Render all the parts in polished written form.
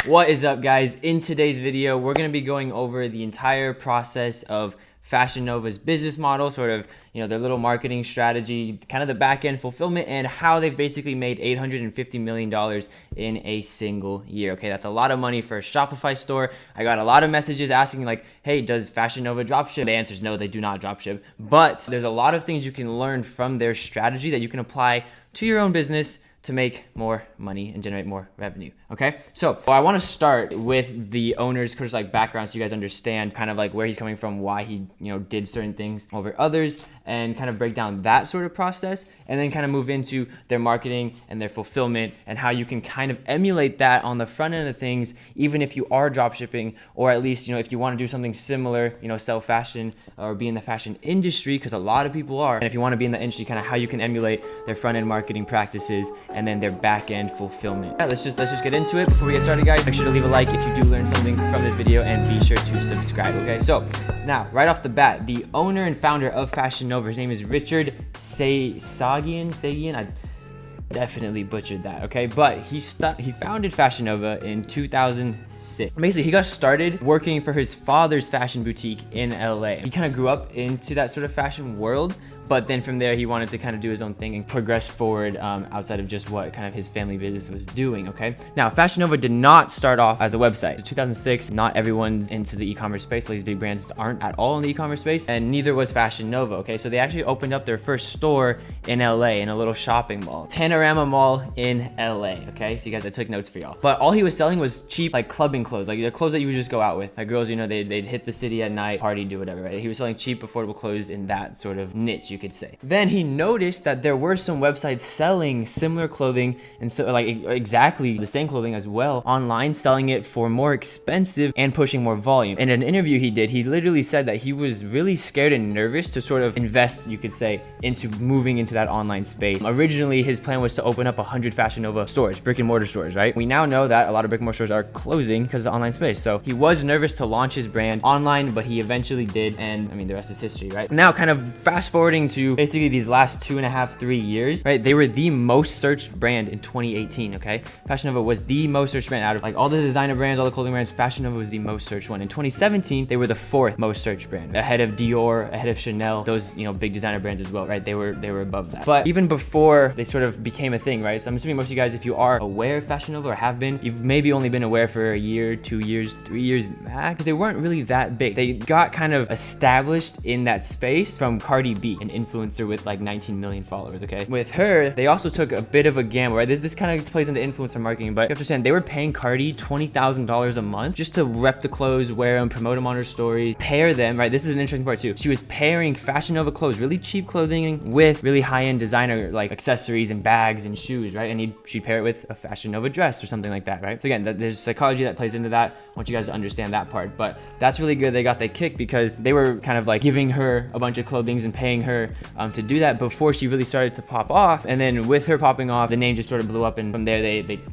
What is up, guys? In today's video, we're going to be going over the entire process of Fashion Nova's business model, sort of, their little marketing strategy, kind of the back end fulfillment, and how they've basically made $850 million in a single year. Okay, that's a lot of money for a Shopify store. I got a lot of messages asking like, hey, does Fashion Nova dropship? The answer is no, they do not dropship. But there's a lot of things you can learn from their strategy that you can apply to your own business to make more money and generate more revenue. Okay, so I want to start with the owner's background, so you guys understand kind of like where he's coming from, why he did certain things over others, and kind of break down that sort of process, and then kind of move into their marketing and their fulfillment and how you can kind of emulate that on the front end of things, even if you are drop shipping, or at least if you want to do something similar, sell fashion or be in the fashion industry, because a lot of people are. And if you want to be in the industry, kind of how you can emulate their front end marketing practices and then their back end fulfillment. Yeah, let's just get into it. Before we get started, guys, make sure to leave a like if you do learn something from this video, and be sure to subscribe. Okay, so now right off the bat, the owner and founder of Fashion Nova, his name is Richard Sagian. I definitely butchered that, okay? But he founded Fashion Nova in 2006. Basically, he got started working for his father's fashion boutique in LA. He kind of grew up into that sort of fashion world, but then from there, he wanted to kind of do his own thing and progress forward outside of just what kind of his family business was doing, okay? Now, Fashion Nova did not start off as a website. It's 2006, not everyone into the e-commerce space. These big brands aren't at all in the e-commerce space, and neither was Fashion Nova, okay? So they actually opened up their first store in LA, in a little shopping mall, Panorama Mall in LA, okay? So you guys, I took notes for y'all. But all he was selling was cheap, like clubbing clothes, like the clothes that you would just go out with. Like girls, they'd hit the city at night, party, do whatever, right? He was selling cheap, affordable clothes in that sort of niche, you could say. Then he noticed that there were some websites selling similar clothing, and so like exactly the same clothing as well online, selling it for more expensive and pushing more volume. In an interview he did, he literally said that he was really scared and nervous to sort of invest, you could say, into moving into that online space. Originally, his plan was to open up 100 Fashion Nova stores, brick and mortar stores, right? We now know that a lot of brick and mortar stores are closing because of the online space. So he was nervous to launch his brand online, but he eventually did, and I mean, the rest is history, right? Now, kind of fast forwarding to basically these last 2.5, 3 years, right? They were the most searched brand in 2018, okay? Fashion Nova was the most searched brand out of like all the designer brands, all the clothing brands. Fashion Nova was the most searched one. In 2017, they were the 4th most searched brand, ahead of Dior, ahead of Chanel, those, big designer brands as well, right? They were above that. But even before they sort of became a thing, right? So I'm assuming most of you guys, if you are aware of Fashion Nova or have been, you've maybe only been aware for a year, 2 years, 3 years max, because they weren't really that big. They got kind of established in that space from Cardi B, an influencer with like 19 million followers, okay? With her, they also took a bit of a gamble, right? This kind of plays into influencer marketing, but you have to understand, they were paying Cardi $20,000 a month just to rep the clothes, wear them, promote them on her stories, pair them, right? This is an interesting part too. She was pairing Fashion Nova clothes, really cheap clothing, with really high-end designer like accessories and bags and shoes, right? And she'd pair it with a Fashion Nova dress or something like that, right? So again, there's psychology that plays into that. I want you guys to understand that part, but that's really good. They got that kick because they were kind of like giving her a bunch of clothings and paying her to do that before she really started to pop off. And then with her popping off, the name just sort of blew up, and from there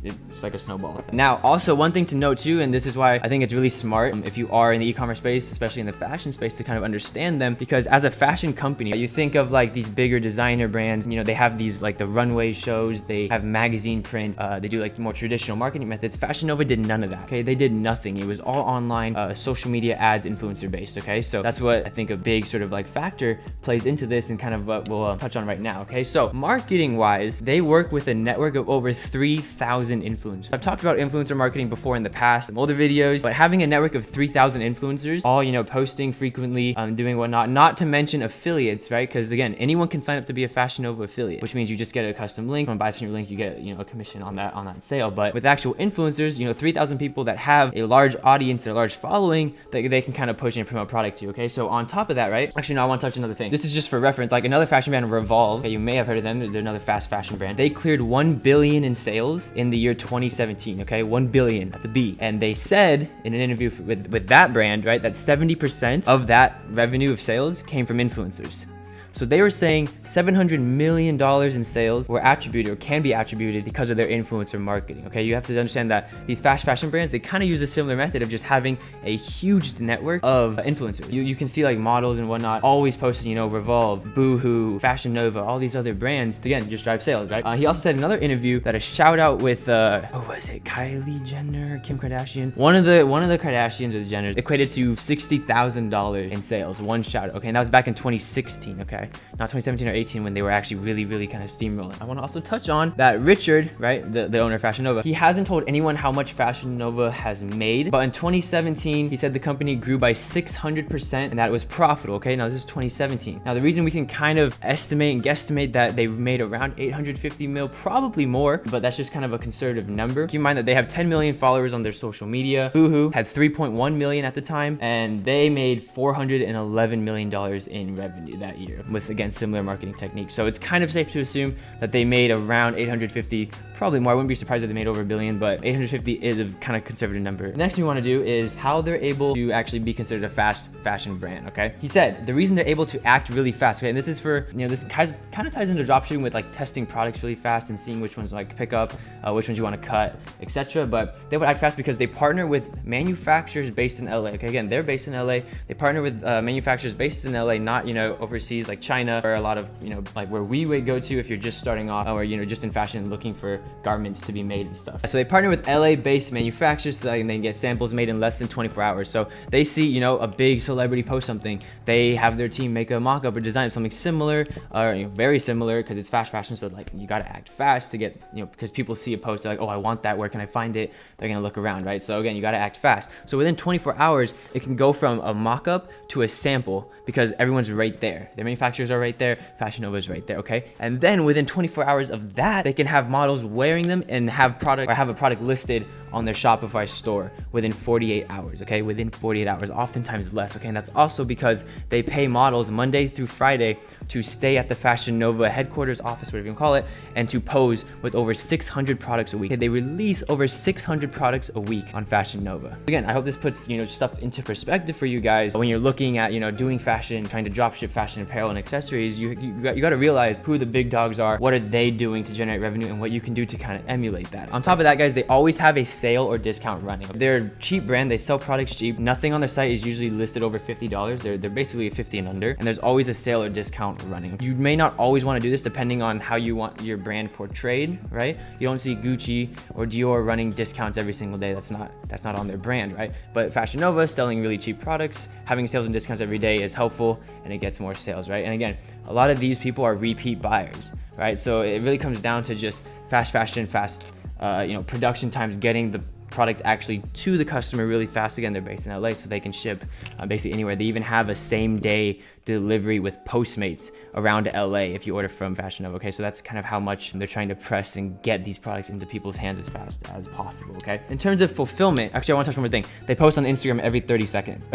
it's like a snowball. Now, also one thing to note too, and this is why I think it's really smart if you are in the e-commerce space, especially in the fashion space, to kind of understand them, because as a fashion company, you think of like these bigger designer brands, they have these like the runway shows, they have magazine print, they do like more traditional marketing methods. Fashion Nova did none of that, okay? They did nothing. It was all online, social media ads, influencer based, okay? So that's what I think a big sort of like factor plays into this, and kind of what we'll touch on right now, okay? So marketing wise, they work with a network of over 3,000 influencers. I've talked about influencer marketing before in the past, in older videos, but having a network of 3,000 influencers, all, posting frequently, doing whatnot, not to mention affiliates, right? Because again, anyone can sign up to be a Fashion Nova affiliate, which means you just get a custom link. When buys your link, you get, a commission on that sale. But with actual influencers, 3,000 people that have a large audience, a large following, that they can kind of push and promote product to, okay? So on top of that, right? Actually, no, I want to touch another thing. This is just for reference, like another fashion brand, Revolve, okay, you may have heard of them. They're another fast fashion brand. They cleared 1 billion in sales in the year 2017, okay? 1 billion at the B. And they said in an interview with that brand, right, that 70% of that revenue of sales came from influencers. So they were saying $700 million in sales were attributed or can be attributed because of their influencer marketing. Okay, you have to understand that these fast fashion brands, they kind of use a similar method of just having a huge network of influencers. You can see like models and whatnot always posting, Revolve, Boohoo, Fashion Nova, all these other brands, again, just drive sales, right? He also said in another interview that a shout out with who was it, Kylie Jenner, Kim Kardashian, one of the Kardashians or the Jenners, equated to $60,000 in sales, one shout out. Okay, and that was back in 2016. Okay, not 2017 or 18 when they were actually really kind of steamrolling. I want to also touch on that Richard, right, the owner of Fashion Nova, he hasn't told anyone how much Fashion Nova has made, but in 2017 he said the company grew by 600% and that it was profitable. Okay, now this is 2017. Now the reason we can kind of estimate and guesstimate that they made around 850 mil, probably more, but that's just kind of a conservative number. Keep in mind that they have 10 million followers on their social media. Boohoo had 3.1 million at the time, and they made $411 million in revenue that year with, again, similar marketing techniques. So it's kind of safe to assume that they made around 850, probably more. I wouldn't be surprised if they made over $1 billion, but 850 is a kind of conservative number. The next thing we want to do is how they're able to actually be considered a fast fashion brand. Okay, he said the reason they're able to act really fast, okay, and this is for, this kind of ties into dropshipping with like testing products really fast and seeing which ones like pick up, which ones you want to cut, etc. But they would act fast because they partner with manufacturers based in LA. Okay, again, they're based in LA. They partner with manufacturers based in LA, not overseas like China, or a lot of like where we would go to if you're just starting off, or just in fashion looking for garments to be made and stuff. So they partner with LA based manufacturers so that they can get samples made in less than 24 hours. So they see a big celebrity post something, they have their team make a mock-up or design of something similar, or very similar, because it's fast fashion. So like you got to act fast to get, because people see a post, they're like, oh, I want that, where can I find it? They're gonna look around, right? So again, you got to act fast. So within 24 hours it can go from a mock-up to a sample because everyone's right there. The manufacturers are right there, Fashion Nova is right there. Okay, and then within 24 hours of that, they can have models wearing them and have a product listed on their Shopify store within 48 hours. Okay, within 48 hours, oftentimes less. Okay, and that's also because they pay models Monday through Friday to stay at the Fashion Nova headquarters, office, whatever you can call it, and to pose with over 600 products a week. Okay, they release over 600 products a week on Fashion Nova. Again, I hope this puts stuff into perspective for you guys when you're looking at doing fashion, trying to dropship fashion apparel and accessories. You got to realize who the big dogs are, what are they doing to generate revenue, and what you can do to kind of emulate that. On top of that, guys, they always have a sale or discount running. They're a cheap brand, they sell products cheap. Nothing on their site is usually listed over $50. They're basically a 50 and under, and there's always a sale or discount running. You may not always want to do this depending on how you want your brand portrayed, right? You don't see Gucci or Dior running discounts every single day. That's not on their brand, right? But Fashion Nova selling really cheap products, having sales and discounts every day is helpful, and it gets more sales, right? And again, a lot of these people are repeat buyers, right? So it really comes down to just fast fashion, fast production times, getting the product actually to the customer really fast. Again, they're based in LA, so they can ship basically anywhere. They even have a same day delivery with Postmates around LA if you order from Fashion Nova. Okay, so that's kind of how much they're trying to press and get these products into people's hands as fast as possible. Okay, in terms of fulfillment, actually I want to touch one more thing. They post on Instagram every 30 seconds.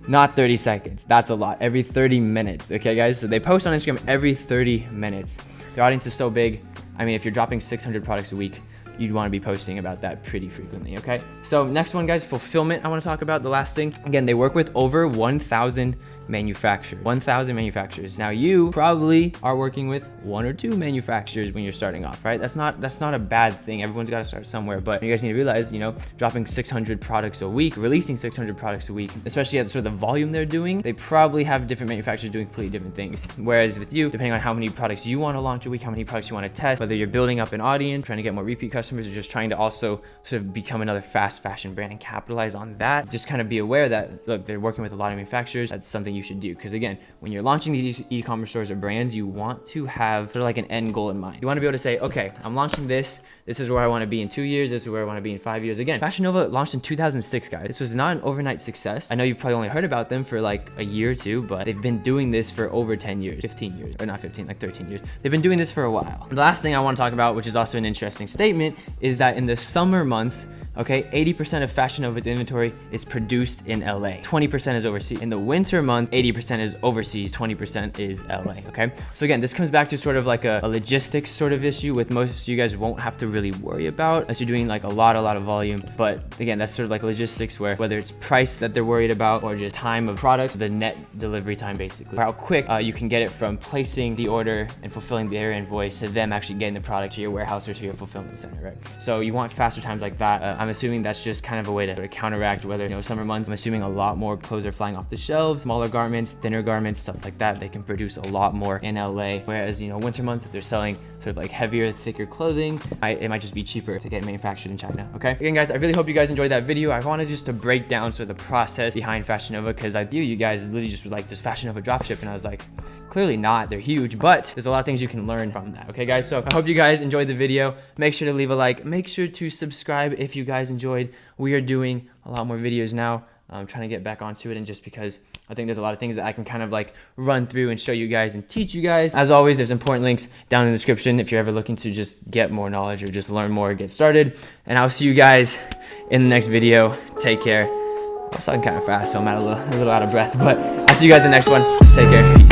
Not 30 seconds, that's a lot. Every 30 minutes. Okay guys, so they post on Instagram every 30 minutes. Their audience is so big. I mean, if you're dropping 600 products a week, you'd want to be posting about that pretty frequently. Okay, so next one, guys, fulfillment. I want to talk about the last thing. Again, they work with over 1,000 manufacturers. 1,000 manufacturers. Now you probably are working with one or two manufacturers when you're starting off, right? That's not a bad thing. Everyone's got to start somewhere, but you guys need to realize, dropping 600 products a week, releasing 600 products a week, especially at sort of the volume they're doing, they probably have different manufacturers doing completely different things. Whereas with you, depending on how many products you want to launch a week, how many products you want to test, whether you're building up an audience, trying to get more repeat customers, or just trying to also sort of become another fast fashion brand and capitalize on that, just kind of be aware that, look, they're working with a lot of manufacturers. That's something you should do, because again, when you're launching these e-commerce stores or brands, you want to have sort of like an end goal in mind. You want to be able to say, okay, I'm launching this is where I want to be in 2 years, this is where I want to be in 5 years. Again, Fashion Nova launched in 2006, guys. This was not an overnight success. I know you've probably only heard about them for like a year or two, but they've been doing this for over 10 years, 15 years, or not 15, like 13 years. They've been doing this for a while. And the last thing I want to talk about, which is also an interesting statement, is that in the summer months, okay, 80% of Fashion Nova's inventory is produced in LA. 20% is overseas. In the winter month, 80% is overseas, 20% is LA, okay? So again, this comes back to sort of like a logistics sort of issue with most of you guys won't have to really worry about unless you're doing like a lot of volume. But again, that's sort of like logistics, where whether it's price that they're worried about or just time of product, the net delivery time basically, how quick you can get it from placing the order and fulfilling their invoice to them actually getting the product to your warehouse or to your fulfillment center, right? So you want faster times like that. I'm assuming that's just kind of a way to sort of counteract whether, you know, summer months, I'm assuming a lot more clothes are flying off the shelves, smaller garments, thinner garments, stuff like that. They can produce a lot more in LA. Whereas, you know, winter months, if they're selling sort of like heavier, thicker clothing, it might just be cheaper to get manufactured in China, okay? Again, guys, I really hope you guys enjoyed that video. I wanted just to break down sort of the process behind Fashion Nova, because I knew you guys literally just were like, does Fashion Nova dropship? And I was like, clearly not. They're huge, but there's a lot of things you can learn from that, okay, guys? So I hope you guys enjoyed the video. Make sure to leave a like. Make sure to subscribe if you guys enjoyed. We are doing a lot more videos now. I'm trying to get back onto it, and just because I think there's a lot of things that I can kind of like run through and show you guys and teach you guys. As always, there's important links down in the description if you're ever looking to just get more knowledge or just learn more, get started. And I'll see you guys in the next video. Take care. I was talking kind of fast, so I'm a little out of breath, but I'll see you guys in the next one. Take care.